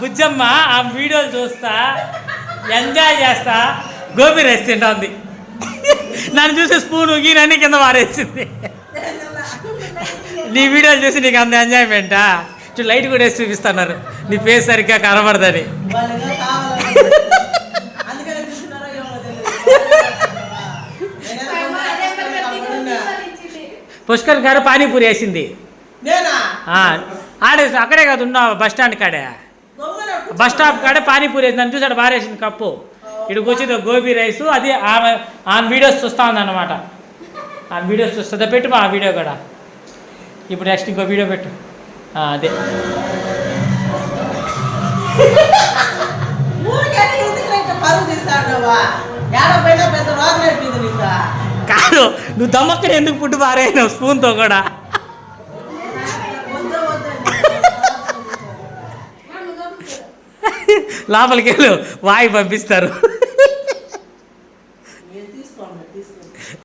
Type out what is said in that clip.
బుజ్జమ్మ ఆ వీడియోలు చూస్తా ఎంజాయ్ చేస్తా గోబీ రైస్ తింటుంది. నన్ను చూసి స్పూన్ ఊగినన్ని కింద మారేసింది. నీ వీడియోలు చూసి నీకు అంత ఎంజాయ్మెంటా? లైట్ కూడా వేసి చూపిస్తున్నారు నీ ఫేస్ సరిగ్గా కనబడదని. పుష్కర్ గారు పానీపూరి వేసింది ఆడే అక్కడే కాదు ఉన్న బస్ స్టాండ్ కాడే, బస్ స్టాప్ కాడే పానీపూరి వేసింది. నన్ను చూసాడు బారేసింది కప్పు. ఇక్కడికి వచ్చేది గోబీ రైసు. అది ఆమె వీడియోస్ చూస్తూ ఉందన్నమాట. ఆ వీడియోస్ చూస్తుందా? పెట్టు మా ఆ వీడియో కూడా. ఇప్పుడు నెక్స్ట్ ఇంకో వీడియో పెట్టు. అదే కాదు, నువ్వు దమ్మక్కని ఎందుకు పుట్టు పారేనావు స్పూన్తో కూడా? లోపలికి వెళ్ళు, వాయి పంపిస్తారు.